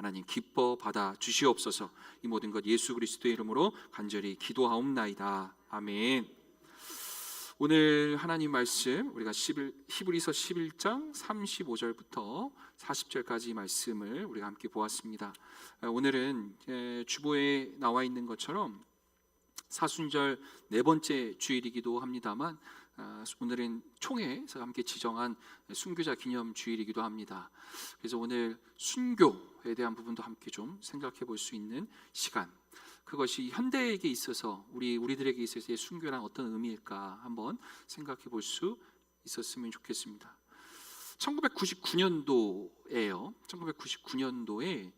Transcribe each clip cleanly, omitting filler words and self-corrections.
하나님 기뻐 받아 주시옵소서. 이 모든 것 예수 그리스도의 이름으로 간절히 기도하옵나이다. 아멘. 오늘 하나님 말씀 우리가 히브리서 11장 35절부터 40절까지 말씀을 우리가 함께 보았습니다. 오늘은 주보에 나와 있는 것처럼 사순절 네 번째 주일이기도 합니다만 오늘은 총회에서 함께 지정한 순교자 기념 주일이기도 합니다. 그래서 오늘 순교에 대한 부분도 함께 좀 생각해 볼 수 있는 시간, 그것이 현대에게 있어서 우리들에게 있어서의 순교란 어떤 의미일까 한번 생각해 볼 수 있었으면 좋겠습니다. 1999년도에요. 1999년도에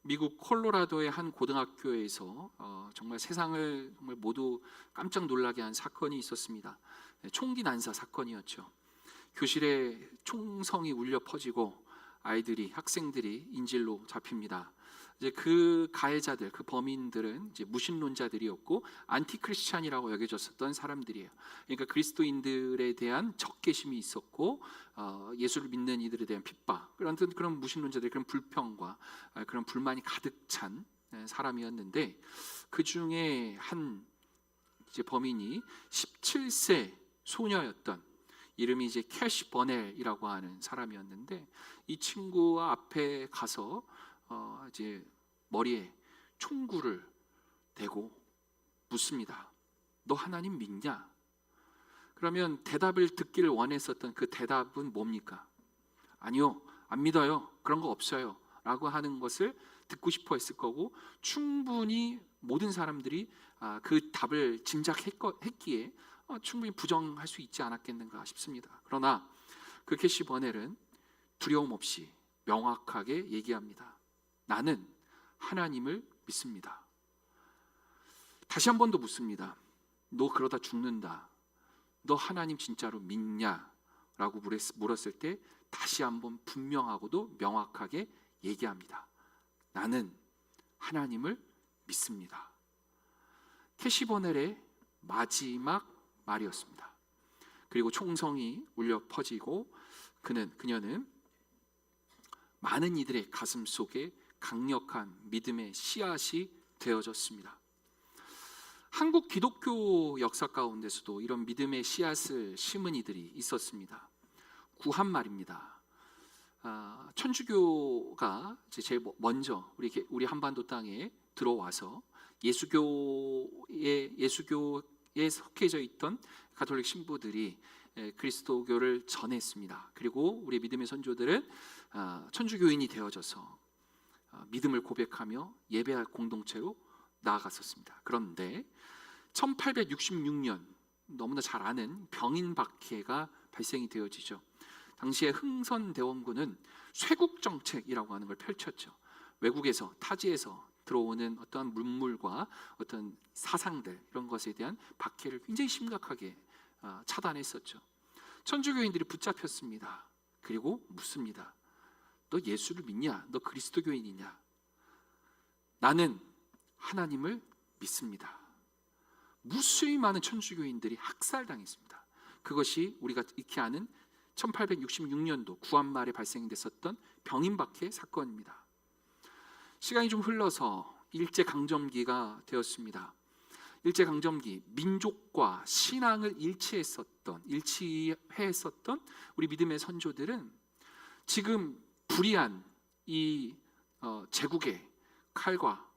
미국 콜로라도의 한 고등학교에서 정말 세상을 정말 모두 깜짝 놀라게 한 사건이 있었습니다. 총기 난사 사건이었죠. 교실에 총성이 울려 퍼지고 학생들이 인질로 잡힙니다. 이제 그 가해자들, 그 범인들은 이제 무신론자들이었고 안티크리스찬이라고 여겨졌었던 사람들이에요. 그러니까 그리스도인들에 대한 적개심이 있었고 예수를 믿는 이들에 대한 핍박, 그런 무신론자들의 그런 불평과 그런 불만이 가득 찬 사람이었는데, 그 중에 한 이제 범인이 17세 소녀였던, 이름이 이제 캐시 버넬이라고 하는 사람이었는데, 이 친구와 앞에 가서 이제 머리에 총구를 대고 묻습니다. 너 하나님 믿냐? 그러면 대답을 듣기를 원했었던 그 대답은 뭡니까? 아니요, 안 믿어요, 그런 거 없어요 라고 하는 것을 듣고 싶어 했을 거고, 충분히 모든 사람들이 그 답을 짐작했기에 충분히 부정할 수 있지 않았겠는가 싶습니다. 그러나 그 캐시 버넬은 두려움 없이 명확하게 얘기합니다. 나는 하나님을 믿습니다. 다시 한 번 더 묻습니다. 너 그러다 죽는다. 너 하나님 진짜로 믿냐? 라고 물었을 때 다시 한 번 분명하고도 명확하게 얘기합니다. 나는 하나님을 믿습니다. 캐시 버넬의 마지막 말이었습니다. 그리고 총성이 울려 퍼지고 그녀는 많은 이들의 가슴 속에 강력한 믿음의 씨앗이 되어졌습니다. 한국 기독교 역사 가운데서도 이런 믿음의 씨앗을 심은 이들이 있었습니다. 구한말입니다. 천주교가 제일 먼저 우리 한반도 땅에 들어와서 예수교에 속해져 있던 가톨릭 신부들이 그리스도교를 전했습니다. 그리고 우리 믿음의 선조들은 천주교인이 되어져서 믿음을 고백하며 예배할 공동체로 나아갔었습니다. 그런데 1866년 너무나 잘 아는 병인박해가 발생이 되어지죠. 당시에 흥선대원군은 쇄국정책이라고 하는 걸 펼쳤죠. 외국에서, 타지에서 들어오는 어떠한 문물과 어떤 사상들, 이런 것에 대한 박해를 굉장히 심각하게 차단했었죠. 천주교인들이 붙잡혔습니다. 그리고 묻습니다. 너 예수를 믿냐? 너 그리스도교인이냐? 나는 하나님을 믿습니다. 무수히 많은 천주교인들이 학살당했습니다. 그것이 우리가 익히 아는 1866년도 구한말에 발생됐었던 병인박해 사건입니다. 시간이 좀 흘러서 일제강점기가 되었습니다. 일제강점기, 민족과 신앙을 일치했었던 우리 믿음의 선조들은 지금 불의한 이 제국의 칼과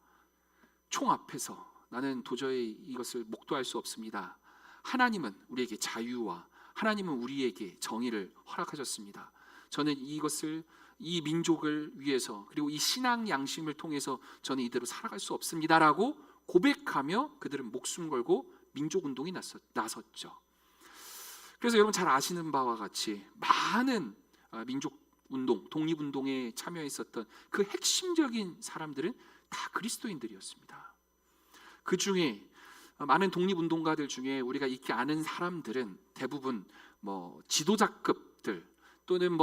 총 앞에서 나는 도저히 이것을 목도할 수 없습니다. 하나님은 우리에게 자유와 하나님은 우리에게 정의를 허락하셨습니다. 저는 이 민족을 위해서, 그리고 이 신앙 양심을 통해서 저는 이대로 살아갈 수 없습니다라고 고백하며 그들은 목숨 걸고 민족운동이 나섰죠. 그래서 여러분 잘 아시는 바와 같이 많은 민족운동, 독립운동에 참여했었던 그 핵심적인 사람들은 다 그리스도인들이었습니다. 그 중에 많은 독립운동가들 중에 우리가 익히 아는 사람들은 대부분 지도자급들 또는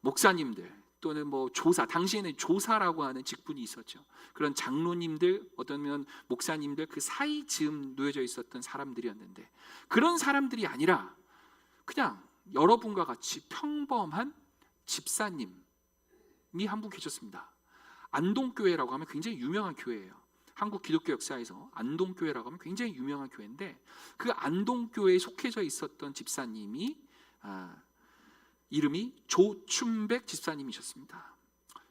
목사님들 또는 조사, 당시에는 조사라고 하는 직분이 있었죠. 그런 장로님들, 어쩌면 목사님들, 그 사이 즈음 놓여져 있었던 사람들이었는데, 그런 사람들이 아니라 그냥 여러분과 같이 평범한 집사님이 한 분 계셨습니다. 안동교회라고 하면 굉장히 유명한 교회예요. 한국 기독교 역사에서 안동교회라고 하면 굉장히 유명한 교회인데, 그 안동교회에 속해져 있었던 집사님이 이름이 조춘백 집사님이셨습니다.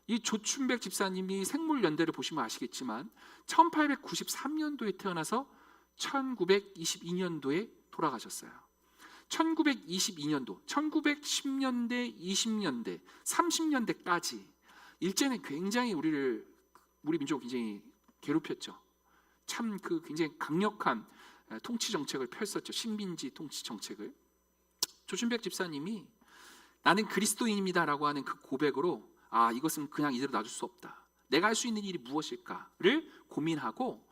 이 조춘백 집사님이 생물연대를 보시면 아시겠지만 1893년도에 태어나서 1922년도에 돌아가셨어요. 1922년도, 1910년대, 20년대, 30년대까지 일제는 굉장히 우리 민족을 굉장히 괴롭혔죠. 참 그 굉장히 강력한 통치 정책을 펼쳤죠. 식민지 통치 정책을. 조춘백 집사님이 나는 그리스도인입니다라고 하는 그 고백으로 이것은 그냥 이대로 놔둘 수 없다. 내가 할 수 있는 일이 무엇일까를 고민하고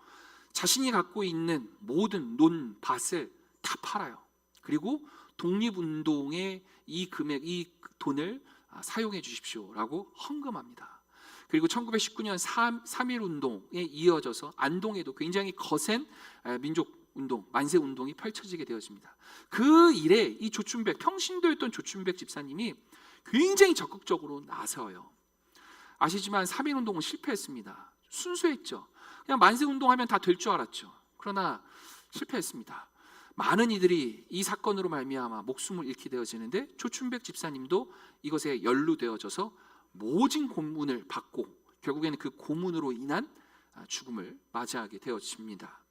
자신이 갖고 있는 모든 논밭을 다 팔아요. 그리고 독립운동에 이 돈을 사용해 주십시오라고 헌금합니다. 그리고 1919년 3.1운동에 이어져서 안동에도 굉장히 거센 민족운동, 만세운동이 펼쳐지게 되어집니다. 그 일에 이 조춘백, 평신도였던 조춘백 집사님이 굉장히 적극적으로 나서요. 아시지만 3.1운동은 실패했습니다. 순수했죠. 그냥 만세운동하면 다 될 줄 알았죠. 그러나 실패했습니다. 많은 이들이 이 사건으로 말미암아 목숨을 잃게 되어지는데, 조춘백 집사님도 이것에 연루되어져서 모진 고문을 받고 결국에는 그 고문으로 인한 죽음을 맞이하게 되어집니다.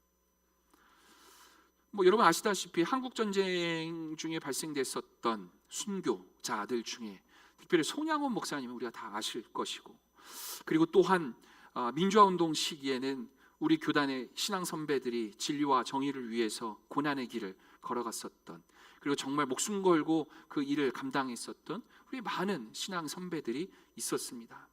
여러분 아시다시피 한국 전쟁 중에 발생됐었던 순교자들 중에 특별히 손양원 목사님은 우리가 다 아실 것이고, 그리고 또한 민주화운동 시기에는 우리 교단의 신앙 선배들이 진리와 정의를 위해서 고난의 길을 걸어갔었던, 그리고 정말 목숨 걸고 그 일을 감당했었던 우리 많은 신앙 선배들이 있었습니다.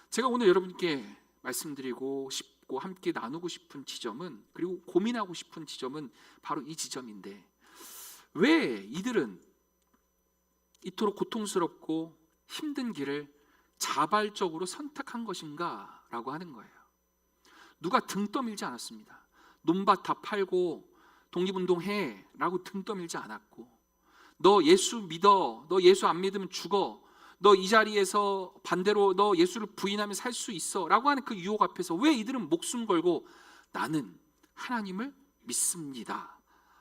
제가 오늘 여러분께 말씀드리고 싶고 함께 나누고 싶은 지점은, 그리고 고민하고 싶은 지점은 바로 이 지점인데, 왜 이들은 이토록 고통스럽고 힘든 길을 자발적으로 선택한 것인가 라고 하는 거예요. 누가 등 떠밀지 않았습니다. 논밭 다 팔고 독립운동해 라고 등 떠밀지 않았고, 너 예수 믿어, 너 예수 안 믿으면 죽어, 너 이 자리에서 반대로 너 예수를 부인하면 살 수 있어 라고 하는 그 유혹 앞에서 왜 이들은 목숨 걸고 나는 하나님을 믿습니다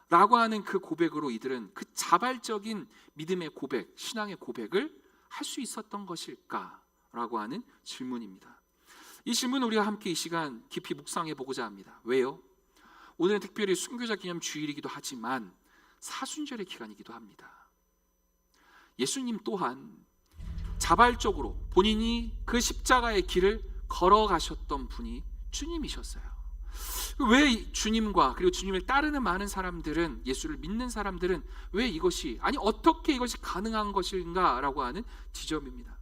라고 하는 그 고백으로 이들은 그 자발적인 믿음의 고백, 신앙의 고백을 할 수 있었던 것일까 라고 하는 질문입니다. 이 질문을 우리가 함께 이 시간 깊이 묵상해 보고자 합니다. 왜요? 오늘은 특별히 순교자 기념 주일이기도 하지만 사순절의 기간이기도 합니다. 예수님 또한 자발적으로 본인이 그 십자가의 길을 걸어가셨던 분이 주님이셨어요. 왜 주님과 그리고 주님을 따르는 많은 사람들은, 예수를 믿는 사람들은 왜 이것이, 어떻게 이것이 가능한 것인가 라고 하는 지점입니다.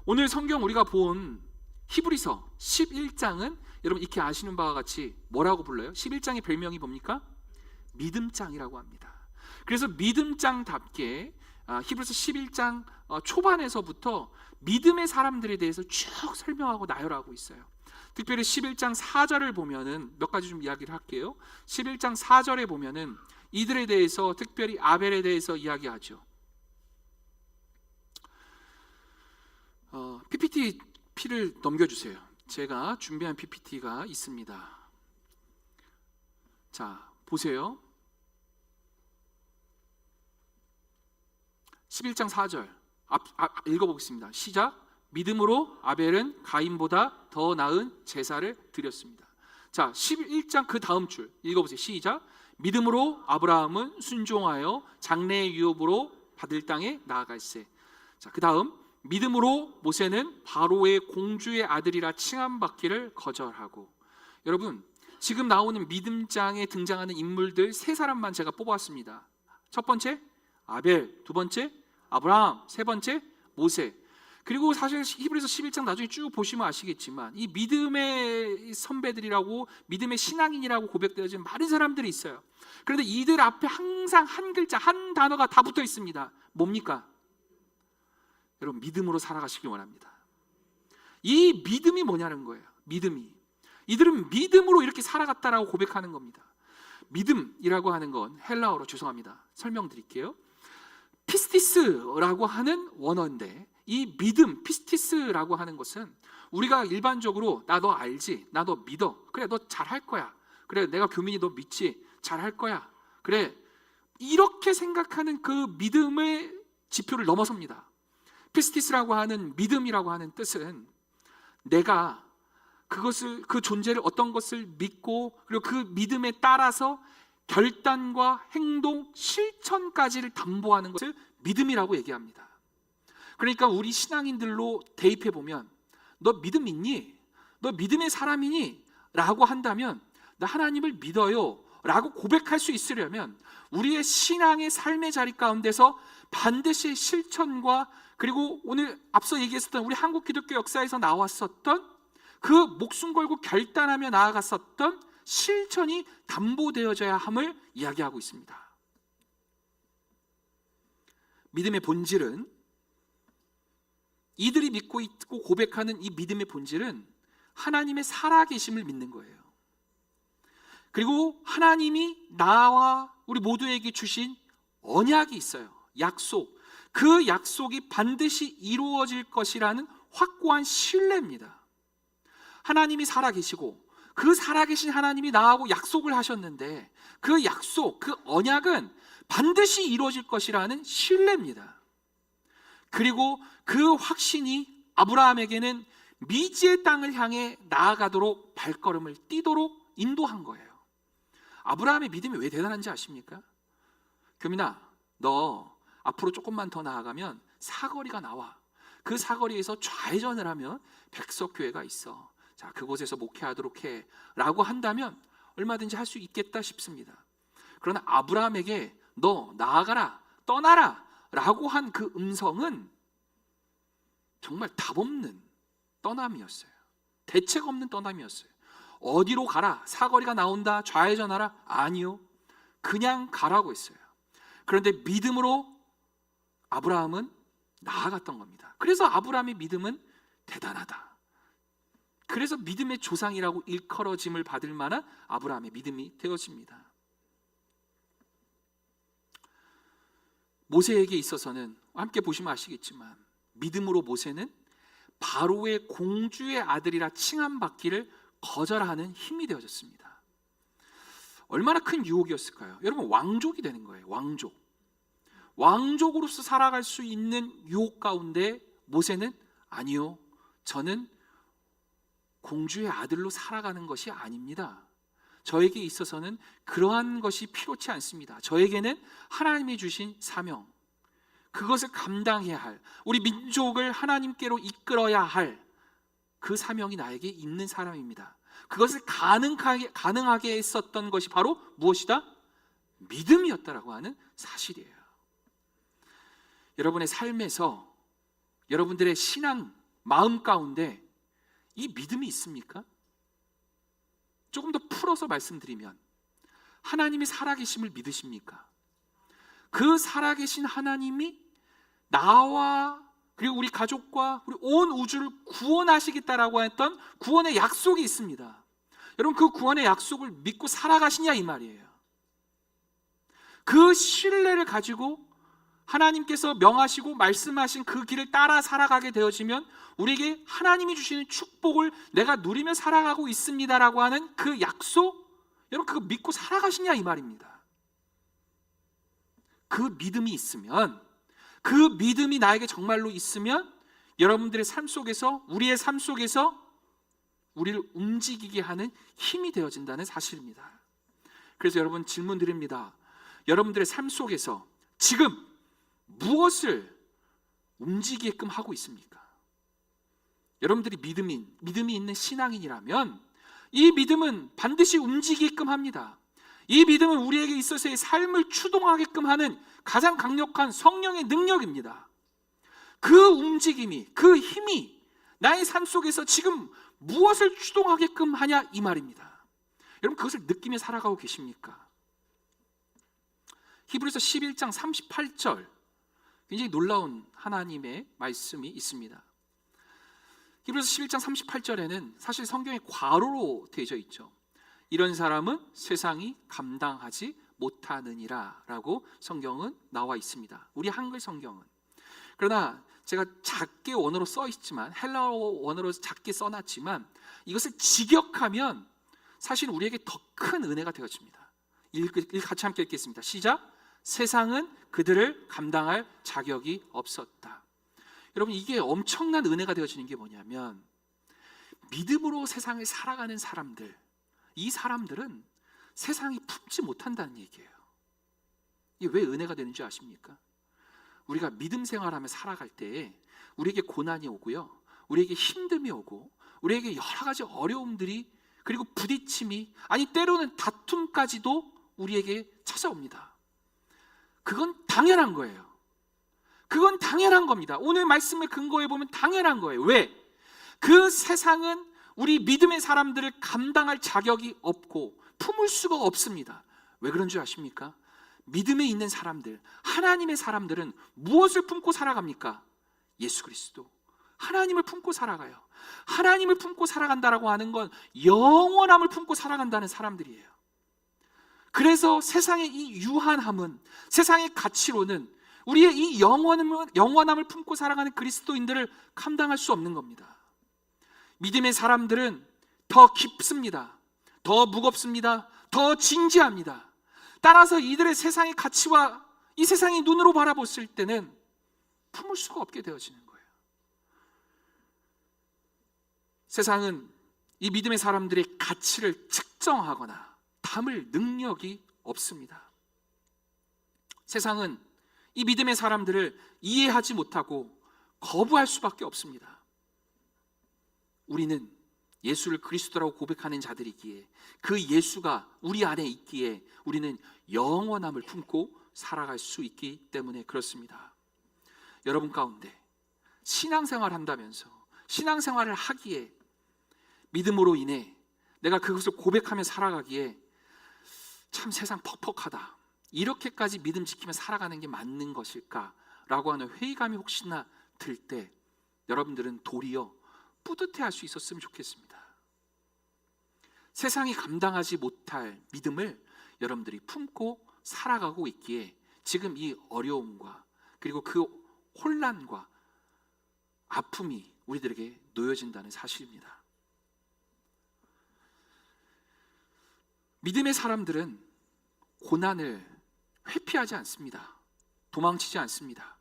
오늘 성경 우리가 본 히브리서 11장은 여러분 익히 아시는 바와 같이 뭐라고 불러요? 11장의 별명이 뭡니까? 믿음장이라고 합니다. 그래서 믿음장답게 히브리서 11장 초반에서부터 믿음의 사람들에 대해서 쭉 설명하고 나열하고 있어요. 특별히 11장 4절을 보면은 몇 가지 좀 이야기를 할게요. 11장 4절에 보면은 이들에 대해서, 특별히 아벨에 대해서 이야기하죠. PPT를 넘겨주세요. 제가 준비한 PPT가 있습니다. 자, 보세요. 11장 4절 읽어보겠습니다. 시작. 믿음으로 아벨은 가인보다 더 나은 제사를 드렸습니다. 자, 11장 그 다음 줄 읽어보세요. 시작. 믿음으로 아브라함은 순종하여 장래의 유업으로 받을 땅에 나아갈세. 자, 그 다음 믿음으로 모세는 바로의 공주의 아들이라 칭함받기를 거절하고. 여러분, 지금 나오는 믿음장에 등장하는 인물들 세 사람만 제가 뽑았습니다. 첫 번째 아벨, 두 번째 아브라함, 세 번째 모세. 그리고 사실 히브리서 11장 나중에 쭉 보시면 아시겠지만 이 믿음의 선배들이라고, 믿음의 신앙인이라고 고백되어진 많은 사람들이 있어요. 그런데 이들 앞에 항상 한 글자, 한 단어가 다 붙어 있습니다. 뭡니까? 여러분, 믿음으로 살아가시길 원합니다. 이 믿음이 뭐냐는 거예요. 믿음이. 이들은 믿음으로 이렇게 살아갔다라고 고백하는 겁니다. 믿음이라고 하는 건 헬라어로, 죄송합니다, 설명드릴게요. 피스티스라고 하는 원어인데, 이 믿음, 피스티스라고 하는 것은 우리가 일반적으로 나 너 알지? 나 너 믿어. 그래 너 잘할 거야. 그래 내가 교민이 너 믿지? 잘할 거야. 그래 이렇게 생각하는 그 믿음의 지표를 넘어섭니다. 피스티스라고 하는 믿음이라고 하는 뜻은 내가 그 존재를 어떤 것을 믿고 그리고 그 믿음에 따라서 결단과 행동, 실천까지를 담보하는 것을 믿음이라고 얘기합니다. 그러니까 우리 신앙인들로 대입해 보면 너 믿음 있니? 너 믿음의 사람이니? 라고 한다면 나 하나님을 믿어요 라고 고백할 수 있으려면 우리의 신앙의 삶의 자리 가운데서 반드시 실천과 그리고 오늘 앞서 얘기했었던 우리 한국 기독교 역사에서 나왔었던 그 목숨 걸고 결단하며 나아갔었던 실천이 담보되어져야 함을 이야기하고 있습니다. 믿음의 본질은 이들이 믿고 있고 고백하는 이 믿음의 본질은 하나님의 살아계심을 믿는 거예요. 그리고 하나님이 나와 우리 모두에게 주신 언약이 있어요. 약속. 그 약속이 반드시 이루어질 것이라는 확고한 신뢰입니다. 하나님이 살아계시고 그 살아계신 하나님이 나하고 약속을 하셨는데 그 약속, 그 언약은 반드시 이루어질 것이라는 신뢰입니다. 그리고 그 확신이 아브라함에게는 미지의 땅을 향해 나아가도록 발걸음을 띄도록 인도한 거예요. 아브라함의 믿음이 왜 대단한지 아십니까? 교민아, 너 앞으로 조금만 더 나아가면 사거리가 나와. 그 사거리에서 좌회전을 하면 백석교회가 있어. 자, 그곳에서 목회하도록 해 라고 한다면 얼마든지 할 수 있겠다 싶습니다. 그러나 아브라함에게 너 나아가라, 떠나라 라고 한 그 음성은 정말 답 없는 떠남이었어요. 대책 없는 떠남이었어요. 어디로 가라, 사거리가 나온다, 좌회전하라? 아니요, 그냥 가라고 했어요. 그런데 믿음으로 아브라함은 나아갔던 겁니다. 그래서 아브라함의 믿음은 대단하다. 그래서 믿음의 조상이라고 일컬어짐을 받을 만한 아브라함의 믿음이 되어집니다. 모세에게 있어서는 함께 보시면 아시겠지만 믿음으로 모세는 바로의 공주의 아들이라 칭함받기를 거절하는 힘이 되어졌습니다. 얼마나 큰 유혹이었을까요? 여러분, 왕족이 되는 거예요. 왕족으로서 살아갈 수 있는 유혹 가운데 모세는 아니요, 저는 공주의 아들로 살아가는 것이 아닙니다. 저에게 있어서는 그러한 것이 필요치 않습니다. 저에게는 하나님이 주신 사명, 그것을 감당해야 할, 우리 민족을 하나님께로 이끌어야 할 그 사명이 나에게 있는 사람입니다. 그것을 가능하게 했었던 것이 바로 무엇이다? 믿음이었다라고 하는 사실이에요. 여러분의 삶에서 여러분들의 신앙 마음 가운데 이 믿음이 있습니까? 조금 더 풀어서 말씀드리면 하나님이 살아계심을 믿으십니까? 그 살아계신 하나님이 나와 그리고 우리 가족과 우리 온 우주를 구원하시겠다라고 했던 구원의 약속이 있습니다. 여러분, 그 구원의 약속을 믿고 살아가시냐 이 말이에요. 그 신뢰를 가지고 하나님께서 명하시고 말씀하신 그 길을 따라 살아가게 되어지면 우리에게 하나님이 주시는 축복을 내가 누리며 살아가고 있습니다라고 하는 그 약속, 여러분 그거 믿고 살아가시냐 이 말입니다. 그 믿음이 있으면, 그 믿음이 나에게 정말로 있으면 여러분들의 삶 속에서, 우리의 삶 속에서 우리를 움직이게 하는 힘이 되어진다는 사실입니다. 그래서 여러분 질문 드립니다. 여러분들의 삶 속에서 지금 무엇을 움직이게끔 하고 있습니까? 여러분들이 믿음이 있는 신앙인이라면 이 믿음은 반드시 움직이게끔 합니다. 이 믿음은 우리에게 있어서의 삶을 추동하게끔 하는 가장 강력한 성령의 능력입니다. 그 움직임이, 그 힘이 나의 삶 속에서 지금 무엇을 추동하게끔 하냐 이 말입니다. 여러분 그것을 느끼며 살아가고 계십니까? 히브리서 11장 38절, 굉장히 놀라운 하나님의 말씀이 있습니다. 히브리서 11장 38절에는 사실 성경에 괄호로 되어져 있죠. 이런 사람은 세상이 감당하지 못하느니라 라고 성경은 나와 있습니다. 우리 한글 성경은. 그러나 제가 작게 원어로 써 있지만, 헬라어 원어로 작게 써놨지만, 이것을 직역하면 사실 우리에게 더 큰 은혜가 되어집니다. 같이 함께 읽겠습니다. 시작. 세상은 그들을 감당할 자격이 없었다. 여러분, 이게 엄청난 은혜가 되어지는 게 뭐냐면, 믿음으로 세상을 살아가는 사람들, 이 사람들은 세상이 품지 못한다는 얘기예요. 이게 왜 은혜가 되는지 아십니까? 우리가 믿음 생활하며 살아갈 때에 우리에게 고난이 오고요, 우리에게 힘듦이 오고, 우리에게 여러 가지 어려움들이, 그리고 부딪힘이, 아니 때로는 다툼까지도 우리에게 찾아옵니다. 그건 당연한 거예요. 그건 당연한 겁니다. 오늘 말씀을 근거해 보면 당연한 거예요. 왜? 그 세상은 우리 믿음의 사람들을 감당할 자격이 없고 품을 수가 없습니다. 왜 그런 줄 아십니까? 믿음에 있는 사람들, 하나님의 사람들은 무엇을 품고 살아갑니까? 예수 그리스도, 하나님을 품고 살아가요. 하나님을 품고 살아간다라고 하는 건 영원함을 품고 살아간다는 사람들이에요. 그래서 세상의 이 유한함은, 세상의 가치로는 우리의 이 영원함을 품고 살아가는 그리스도인들을 감당할 수 없는 겁니다. 믿음의 사람들은 더 깊습니다. 더 무겁습니다. 더 진지합니다. 따라서 이들의 세상의 가치와 이 세상의 눈으로 바라봤을 때는 품을 수가 없게 되어지는 거예요. 세상은 이 믿음의 사람들의 가치를 측정하거나 담을 능력이 없습니다. 세상은 이 믿음의 사람들을 이해하지 못하고 거부할 수밖에 없습니다. 우리는 예수를 그리스도라고 고백하는 자들이기에, 그 예수가 우리 안에 있기에 우리는 영원함을 품고 살아갈 수 있기 때문에 그렇습니다. 여러분 가운데 신앙생활 한다면서, 신앙생활을 하기에, 믿음으로 인해 내가 그것을 고백하며 살아가기에 참 세상 퍽퍽하다, 이렇게까지 믿음 지키며 살아가는 게 맞는 것일까라고 하는 회의감이 혹시나 들 때 여러분들은 도리어 뿌듯해할 수 있었으면 좋겠습니다. 세상이 감당하지 못할 믿음을 여러분들이 품고 살아가고 있기에 지금 이 어려움과 그리고 그 혼란과 아픔이 우리들에게 놓여진다는 사실입니다. 믿음의 사람들은 고난을 회피하지 않습니다. 도망치지 않습니다.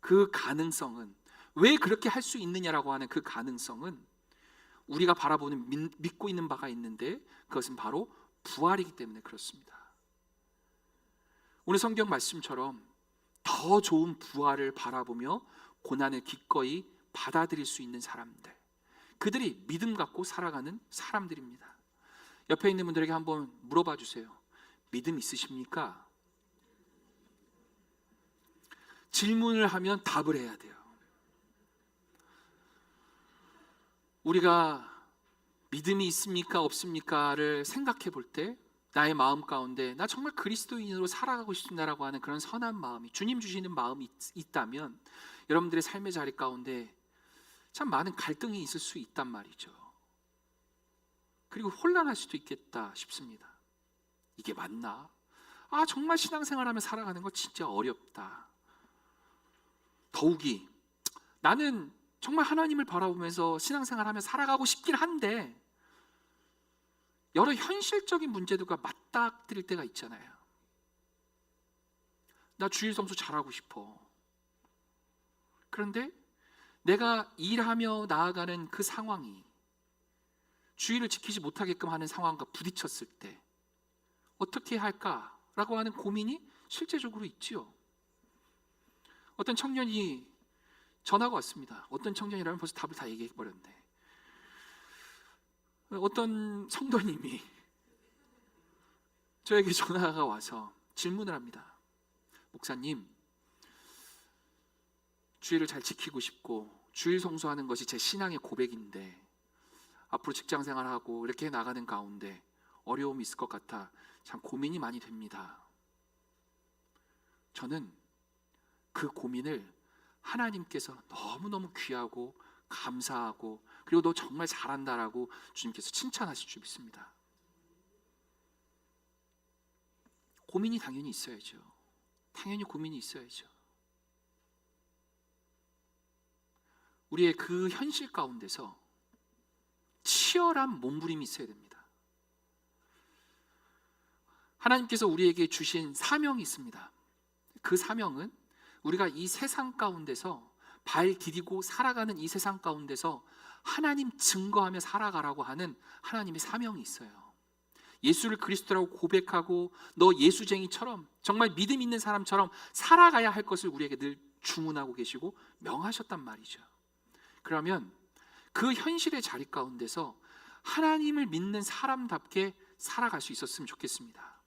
그 가능성은, 왜 그렇게 할 수 있느냐라고 하는 그 가능성은 우리가 바라보는, 믿고 있는 바가 있는데 그것은 바로 부활이기 때문에 그렇습니다. 오늘 성경 말씀처럼 더 좋은 부활을 바라보며 고난을 기꺼이 받아들일 수 있는 사람들, 그들이 믿음 갖고 살아가는 사람들입니다. 옆에 있는 분들에게 한번 물어봐 주세요. 믿음 있으십니까? 질문을 하면 답을 해야 돼요. 우리가 믿음이 있습니까 없습니까를 생각해 볼 때 나의 마음 가운데 나 정말 그리스도인으로 살아가고 싶다라고 하는 그런 선한 마음이, 주님 주시는 마음이 있다면 여러분들의 삶의 자리 가운데 참 많은 갈등이 있을 수 있단 말이죠. 그리고 혼란할 수도 있겠다 싶습니다. 이게 맞나? 정말 신앙생활하며 살아가는 거 진짜 어렵다. 더욱이 나는 정말 하나님을 바라보면서 신앙생활하며 살아가고 싶긴 한데 여러 현실적인 문제들과 맞닥뜨릴 때가 있잖아요. 나 주일 성수 잘하고 싶어. 그런데 내가 일하며 나아가는 그 상황이 주의를 지키지 못하게끔 하는 상황과 부딪혔을 때 어떻게 할까라고 하는 고민이 실제적으로 있지요. 어떤 청년이 전화가 왔습니다. 어떤 청년이라면 벌써 답을 다 얘기해 버렸는데, 어떤 성도님이 저에게 전화가 와서 질문을 합니다. 목사님, 주의를 잘 지키고 싶고 주일 성수하는 것이 제 신앙의 고백인데 앞으로 직장 생활하고 이렇게 나가는 가운데 어려움이 있을 것 같아 참 고민이 많이 됩니다. 저는 그 고민을 하나님께서 너무너무 귀하고 감사하고 그리고 너 정말 잘한다라고 주님께서 칭찬하실 줄 믿습니다. 고민이 당연히 있어야죠. 당연히 고민이 있어야죠. 우리의 그 현실 가운데서 치열한 몸부림이 있어야 됩니다. 하나님께서 우리에게 주신 사명이 있습니다. 그 사명은 우리가 이 세상 가운데서 발 디디고 살아가는 이 세상 가운데서 하나님 증거하며 살아가라고 하는 하나님의 사명이 있어요. 예수를 그리스도라고 고백하고 너 예수쟁이처럼 정말 믿음 있는 사람처럼 살아가야 할 것을 우리에게 늘 주문하고 계시고 명하셨단 말이죠. 그러면 그 현실의 자리 가운데서 하나님을 믿는 사람답게 살아갈 수 있었으면 좋겠습니다.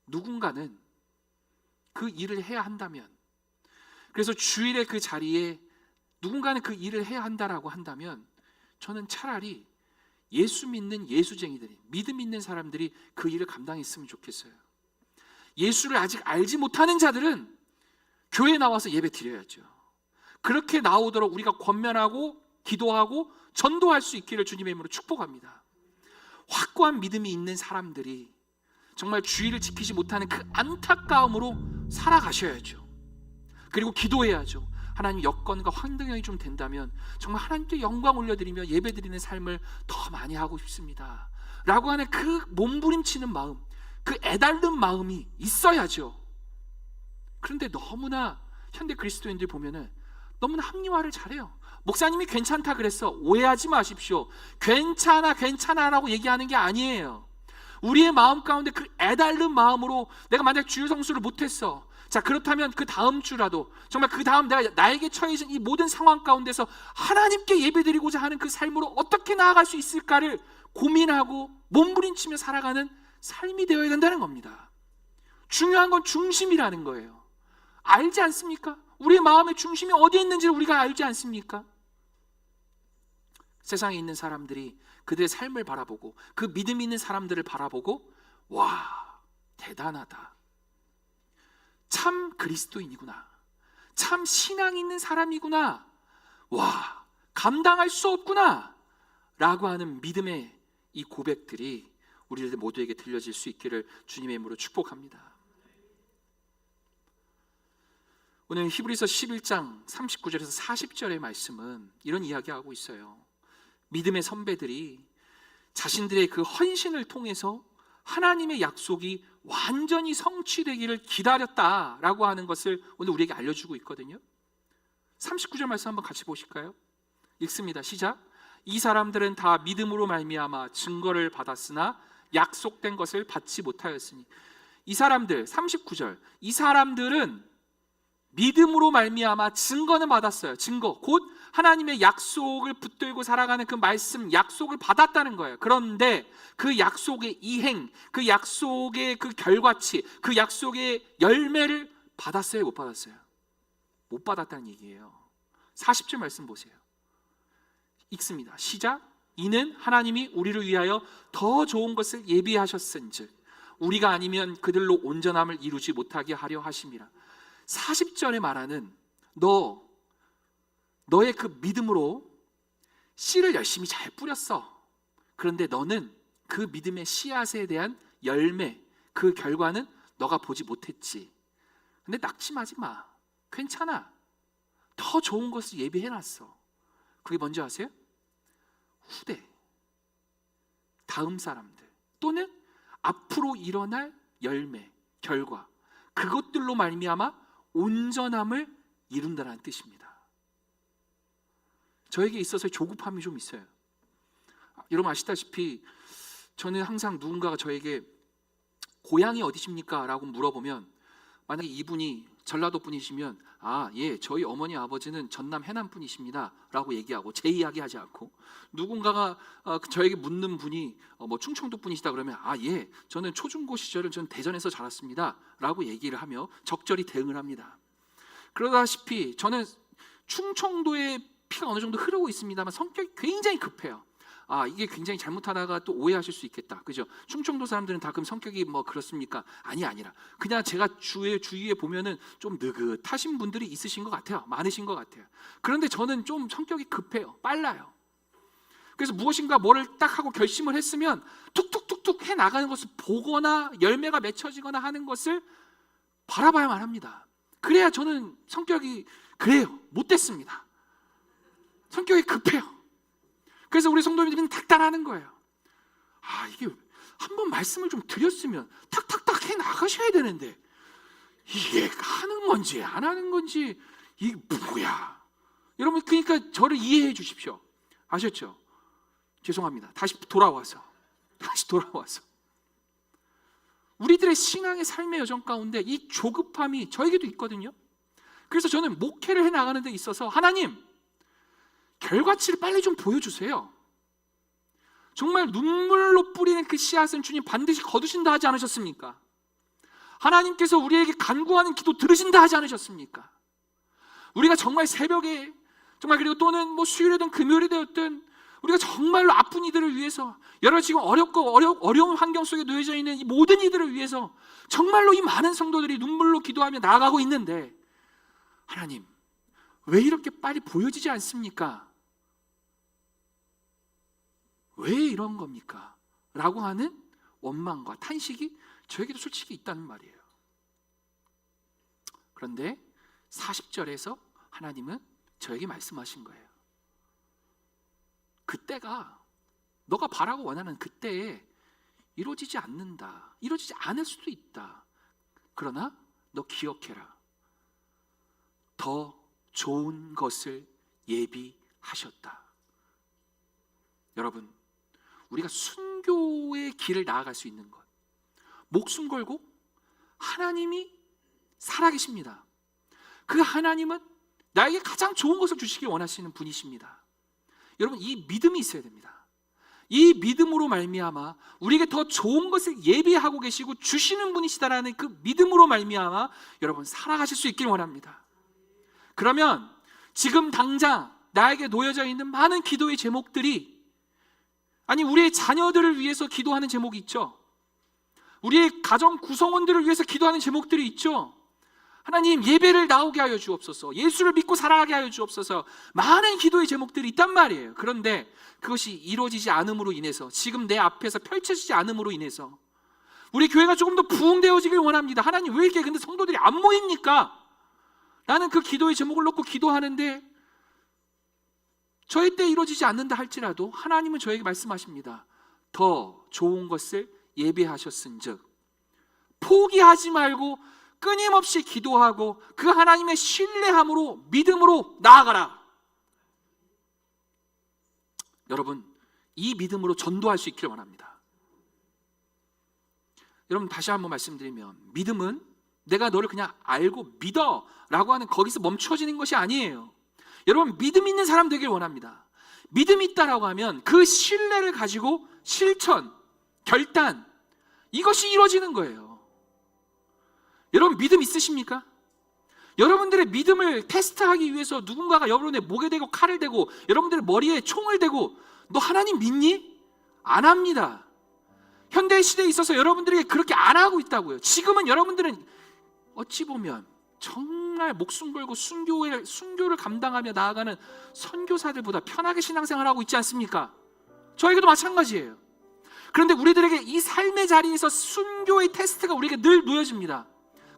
누군가는 그 일을 해야 한다면, 그래서 주일의 그 자리에 누군가는 그 일을 해야 한다라고 한다면 저는 차라리 예수 믿는 예수쟁이들이, 믿음 있는 사람들이 그 일을 감당했으면 좋겠어요. 예수를 아직 알지 못하는 자들은 교회에 나와서 예배 드려야죠. 그렇게 나오도록 우리가 권면하고 기도하고 전도할 수 있기를 주님의 이름으로 축복합니다. 확고한 믿음이 있는 사람들이 정말 주의를 지키지 못하는 그 안타까움으로 살아가셔야죠. 그리고 기도해야죠. 하나님, 여건과 환경이 좀 된다면 정말 하나님께 영광 올려드리며 예배드리는 삶을 더 많이 하고 싶습니다 라고 하는 그 몸부림치는 마음, 그 애달른 마음이 있어야죠. 그런데 너무나 현대 그리스도인들 보면은 너무나 합리화를 잘해요. 목사님이 괜찮다 그랬어. 오해하지 마십시오. 괜찮아 라고 얘기하는 게 아니에요. 우리의 마음 가운데 그 애달른 마음으로 내가 만약 주일 성수를 못했어, 자 그렇다면 그 다음 주라도 정말 그 다음 내가 나에게 처해진 이 모든 상황 가운데서 하나님께 예배드리고자 하는 그 삶으로 어떻게 나아갈 수 있을까를 고민하고 몸부림치며 살아가는 삶이 되어야 된다는 겁니다. 중요한 건 중심이라는 거예요. 알지 않습니까? 우리의 마음의 중심이 어디에 있는지를 우리가 알지 않습니까? 세상에 있는 사람들이 그들의 삶을 바라보고 그 믿음 있는 사람들을 바라보고 와, 대단하다, 참 그리스도인이구나, 참 신앙 있는 사람이구나, 와, 감당할 수 없구나 라고 하는 믿음의 이 고백들이 우리들 모두에게 들려질 수 있기를 주님의 이름으로 축복합니다. 오늘 히브리서 11장 39절에서 40절의 말씀은 이런 이야기하고 있어요. 믿음의 선배들이 자신들의 그 헌신을 통해서 하나님의 약속이 완전히 성취되기를 기다렸다라고 하는 것을 오늘 우리에게 알려주고 있거든요. 39절 말씀 한번 같이 보실까요? 읽습니다. 시작. 이 사람들은 다 믿음으로 말미암아 증거를 받았으나 약속된 것을 받지 못하였으니. 이 사람들, 39절, 이 사람들은 믿음으로 말미암아 증거는 받았어요. 증거, 곧 하나님의 약속을 붙들고 살아가는 그 말씀, 약속을 받았다는 거예요. 그런데 그 약속의 이행, 그 약속의 그 결과치, 그 약속의 열매를 받았어요, 못 받았어요? 못 받았다는 얘기예요. 40절 말씀 보세요. 읽습니다. 시작. 이는 하나님이 우리를 위하여 더 좋은 것을 예비하셨은즉 우리가 아니면 그들로 온전함을 이루지 못하게 하려 하심이라. 40절에 말하는 너의 그 믿음으로 씨를 열심히 잘 뿌렸어. 그런데 너는 그 믿음의 씨앗에 대한 열매, 그 결과는 너가 보지 못했지. 근데 낙심하지 마. 괜찮아. 더 좋은 것을 예비해놨어. 그게 뭔지 아세요? 후대, 다음 사람들, 또는 앞으로 일어날 열매, 결과, 그것들로 말미암아 온전함을 이룬다는 뜻입니다. 저에게 있어서 조급함이 좀 있어요. 여러분 아시다시피 저는 항상 누군가가 저에게 고향이 어디십니까? 라고 물어보면 만약에 이분이 전라도 분이시면 예, 저희 어머니 아버지는 전남 해남 분이십니다 라고 얘기하고 제 이야기 하지 않고, 누군가가 저에게 묻는 분이 뭐 충청도 분이시다 그러면 예, 저는 초중고 시절을 전 대전에서 자랐습니다 라고 얘기를 하며 적절히 대응을 합니다. 그러다시피 저는 충청도에 피가 어느 정도 흐르고 있습니다만 성격이 굉장히 급해요. 이게 굉장히 잘못하다가 또 오해하실 수 있겠다, 그죠? 충청도 사람들은 다 그럼 성격이 뭐 그렇습니까? 아니라 그냥 제가 주위에 보면은 좀 느긋하신 분들이 있으신 것 같아요. 많으신 것 같아요. 그런데 저는 좀 성격이 급해요. 빨라요. 그래서 무엇인가 뭐를 딱 하고 결심을 했으면 툭툭툭툭 해 나가는 것을 보거나 열매가 맺혀지거나 하는 것을 바라봐야만 합니다. 그래야 저는 성격이 그래요. 못됐습니다. 성격이 급해요. 그래서 우리 성도님들은 닥달하는 거예요. 이게 한번 말씀을 좀 드렸으면 탁탁탁 해 나가셔야 되는데 이게 하는 건지 안 하는 건지 이게 뭐야. 여러분, 그러니까 저를 이해해 주십시오. 아셨죠? 죄송합니다. 다시 돌아와서 우리들의 신앙의 삶의 여정 가운데 이 조급함이 저에게도 있거든요. 그래서 저는 목회를 해나가는 데 있어서 하나님, 결과치를 빨리 좀 보여주세요. 정말 눈물로 뿌리는 그 씨앗은 주님 반드시 거두신다 하지 않으셨습니까? 하나님께서 우리에게 간구하는 기도 들으신다 하지 않으셨습니까? 우리가 정말 새벽에 정말 그리고 또는 뭐 수요일이든 금요일이 되었든 우리가 정말로 아픈 이들을 위해서 여러 지금 어려운 환경 속에 놓여져 있는 이 모든 이들을 위해서 정말로 이 많은 성도들이 눈물로 기도하며 나아가고 있는데 하나님, 왜 이렇게 빨리 보여지지 않습니까? 왜 이런 겁니까? 라고 하는 원망과 탄식이 저에게도 솔직히 있다는 말이에요. 그런데 40절에서 하나님은 저에게 말씀하신 거예요. 그때가 너가 바라고 원하는 그때에 이루어지지 않는다. 이루어지지 않을 수도 있다. 그러나 너 기억해라. 더 좋은 것을 예비하셨다. 여러분, 우리가 순교의 길을 나아갈 수 있는 것, 목숨 걸고 하나님이 살아계십니다. 그 하나님은 나에게 가장 좋은 것을 주시길 원하시는 분이십니다. 여러분, 이 믿음이 있어야 됩니다. 이 믿음으로 말미암아 우리에게 더 좋은 것을 예비하고 계시고 주시는 분이시다라는 그 믿음으로 말미암아 여러분 살아가실 수 있길 원합니다. 그러면 지금 당장 나에게 놓여져 있는 많은 기도의 제목들이, 아니 우리의 자녀들을 위해서 기도하는 제목이 있죠. 우리의 가정 구성원들을 위해서 기도하는 제목들이 있죠. 하나님, 예배를 나오게 하여 주옵소서, 예수를 믿고 살아가게 하여 주옵소서, 많은 기도의 제목들이 있단 말이에요. 그런데 그것이 이루어지지 않음으로 인해서, 지금 내 앞에서 펼쳐지지 않음으로 인해서 우리 교회가 조금 더 부흥되어지길 원합니다. 하나님, 왜 이렇게 근데 성도들이 안 모입니까? 나는 그 기도의 제목을 놓고 기도하는데 저희 때 이루어지지 않는다 할지라도 하나님은 저에게 말씀하십니다. 더 좋은 것을 예비하셨은즉 포기하지 말고 끊임없이 기도하고 그 하나님의 신뢰함으로 믿음으로 나아가라. 여러분, 이 믿음으로 전도할 수 있기를 원합니다. 여러분, 다시 한번 말씀드리면 믿음은 내가 너를 그냥 알고 믿어 라고 하는 거기서 멈춰지는 것이 아니에요. 여러분, 믿음 있는 사람 되길 원합니다. 믿음이 있다라고 하면 그 신뢰를 가지고 실천, 결단, 이것이 이루어지는 거예요. 여러분, 믿음 있으십니까? 여러분들의 믿음을 테스트하기 위해서 누군가가 여러분의 목에 대고 칼을 대고 여러분들의 머리에 총을 대고 너 하나님 믿니? 안 합니다. 현대 시대에 있어서 여러분들에게 그렇게 안 하고 있다고요. 지금은 여러분들은 어찌 보면 정말 목숨 걸고 순교를 감당하며 나아가는 선교사들보다 편하게 신앙생활을 하고 있지 않습니까? 저에게도 마찬가지예요. 그런데 우리들에게 이 삶의 자리에서 순교의 테스트가 우리에게 늘 놓여집니다.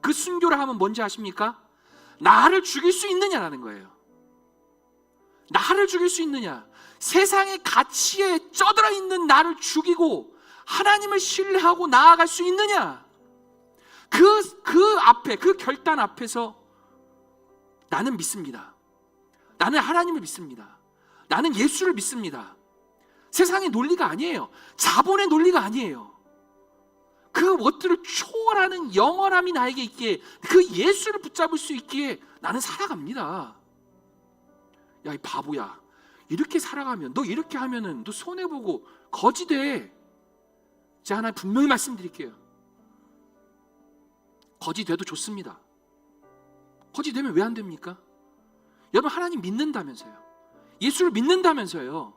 그 순교를 하면 뭔지 아십니까? 나를 죽일 수 있느냐라는 거예요. 나를 죽일 수 있느냐? 세상의 가치에 쩌들어 있는 나를 죽이고 하나님을 신뢰하고 나아갈 수 있느냐? 그 앞에, 그 결단 앞에서 나는 믿습니다. 나는 하나님을 믿습니다. 나는 예수를 믿습니다. 세상의 논리가 아니에요. 자본의 논리가 아니에요. 그 것들을 초월하는 영원함이 나에게 있기에, 그 예수를 붙잡을 수 있기에 나는 살아갑니다. 야, 이 바보야, 이렇게 살아가면, 너 이렇게 하면은 너 손해보고 거지 돼. 제가 하나 분명히 말씀드릴게요. 거지 돼도 좋습니다. 거지 되면 왜 안 됩니까? 여러분, 하나님 믿는다면서요. 예수를 믿는다면서요.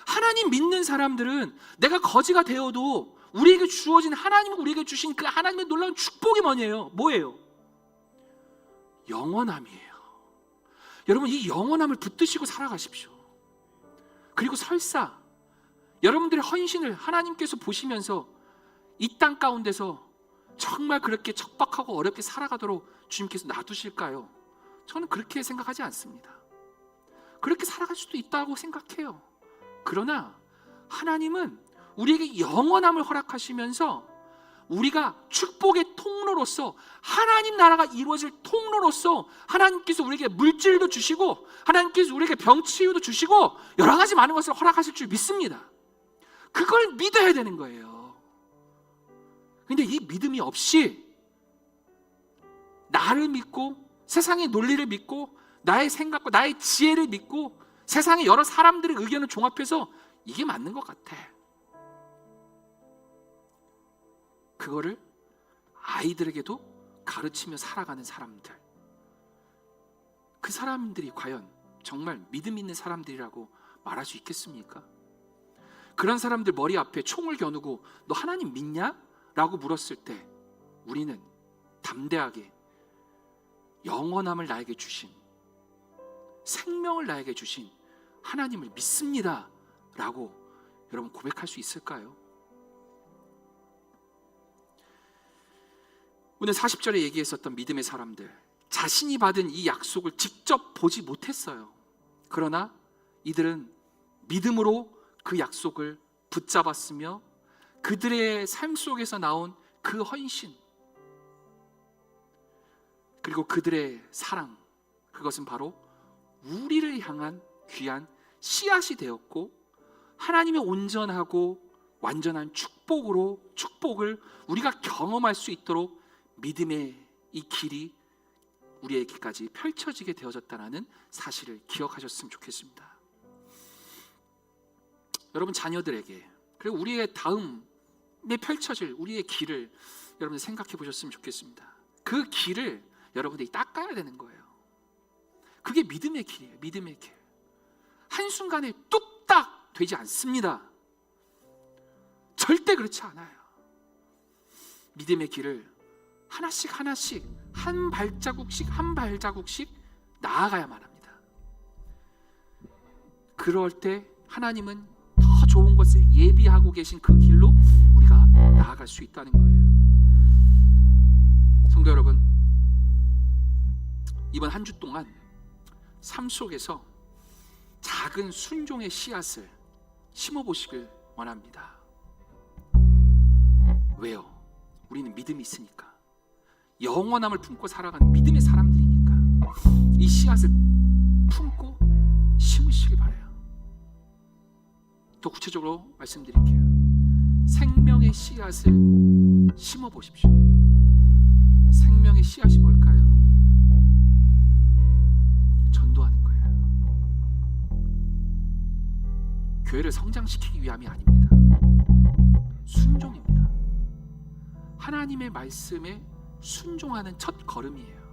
하나님 믿는 사람들은 내가 거지가 되어도 우리에게 주어진, 하나님이 우리에게 주신 그 하나님의 놀라운 축복이 뭐예요? 영원함이에요. 여러분, 이 영원함을 붙드시고 살아가십시오. 그리고 설사 여러분들의 헌신을 하나님께서 보시면서 이 땅 가운데서 정말 그렇게 척박하고 어렵게 살아가도록 주님께서 놔두실까요? 저는 그렇게 생각하지 않습니다. 그렇게 살아갈 수도 있다고 생각해요. 그러나 하나님은 우리에게 영원함을 허락하시면서 우리가 축복의 통로로서, 하나님 나라가 이루어질 통로로서 하나님께서 우리에게 물질도 주시고 하나님께서 우리에게 병치유도 주시고 여러 가지 많은 것을 허락하실 줄 믿습니다. 그걸 믿어야 되는 거예요. 근데 이 믿음이 없이 나를 믿고 세상의 논리를 믿고 나의 생각과 나의 지혜를 믿고 세상의 여러 사람들의 의견을 종합해서 이게 맞는 것 같아, 그거를 아이들에게도 가르치며 살아가는 사람들, 그 사람들이 과연 정말 믿음 있는 사람들이라고 말할 수 있겠습니까? 그런 사람들 머리 앞에 총을 겨누고 너 하나님 믿냐? 라고 물었을 때 우리는 담대하게 영원함을 나에게 주신, 생명을 나에게 주신 하나님을 믿습니다 라고 여러분 고백할 수 있을까요? 오늘 40절에 얘기했었던 믿음의 사람들, 자신이 받은 이 약속을 직접 보지 못했어요. 그러나 이들은 믿음으로 그 약속을 붙잡았으며 그들의 삶 속에서 나온 그 헌신, 그리고 그들의 사랑, 그것은 바로 우리를 향한 귀한 씨앗이 되었고 하나님의 온전하고 완전한 축복을 우리가 경험할 수 있도록 믿음의 이 길이 우리에게까지 펼쳐지게 되어졌다는 사실을 기억하셨으면 좋겠습니다. 여러분 자녀들에게, 그리고 우리의 다음에 펼쳐질 우리의 길을 여러분 생각해 보셨으면 좋겠습니다. 그 길을 여러분들이 닦아야 되는 거예요. 그게 믿음의 길이에요. 믿음의 길. 한순간에 뚝딱 되지 않습니다. 절대 그렇지 않아요. 믿음의 길을 하나씩 하나씩, 한 발자국씩 한 발자국씩 나아가야만 합니다. 그럴 때 하나님은 더 좋은 것을 예비하고 계신 그 길로 우리가 나아갈 수 있다는 거예요. 성도 여러분, 이번 한 주 동안 삶 속에서 작은 순종의 씨앗을 심어보시길 원합니다. 왜요? 우리는 믿음이 있으니까, 영원함을 품고 살아가는 믿음의 사람들이니까 이 씨앗을 품고 심으시길 바라요. 더 구체적으로 말씀드릴게요. 생명의 씨앗을 심어보십시오. 생명의 씨앗이 뭘까요? 전도하는 거예요. 교회를 성장시키기 위함이 아닙니다. 순종입니다. 하나님의 말씀에 순종하는 첫 걸음이에요.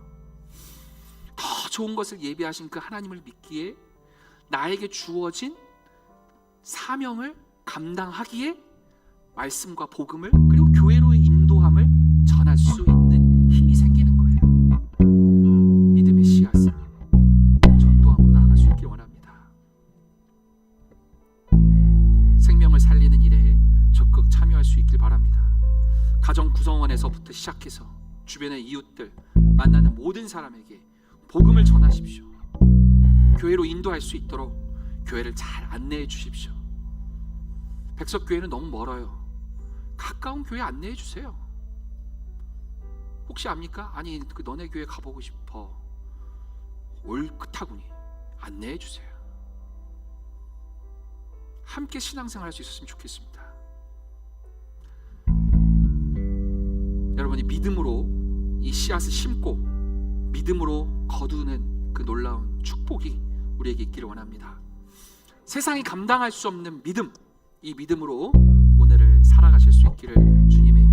더 좋은 것을 예비하신 그 하나님을 믿기에 나에게 주어진 사명을 감당하기에 말씀과 복음을, 그리고 교회로의 인도함을 전할 수 있는 힘이 생기는 거예요. 믿음의 씨앗을 전도함으로 나아갈 수 있길 원합니다. 생명을 살리는 일에 적극 참여할 수 있길 바랍니다. 가정 구성원에서부터 시작해서 주변의 이웃들, 만나는 모든 사람에게 복음을 전하십시오. 교회로 인도할 수 있도록 교회를 잘 안내해 주십시오. 백석교회는 너무 멀어요. 가까운 교회 안내해 주세요. 혹시 압니까? 아니, 그 너네 교회 가보고 싶어. 옳다구니 안내해 주세요. 함께 신앙생활 할 수 있었으면 좋겠습니다. 여러분이 믿음으로 이 씨앗을 심고 믿음으로 거두는 그 놀라운 축복이 우리에게 있기를 원합니다. 세상이 감당할 수 없는 믿음, 이 믿음으로 오늘을 살아가실 수 있기를 주님의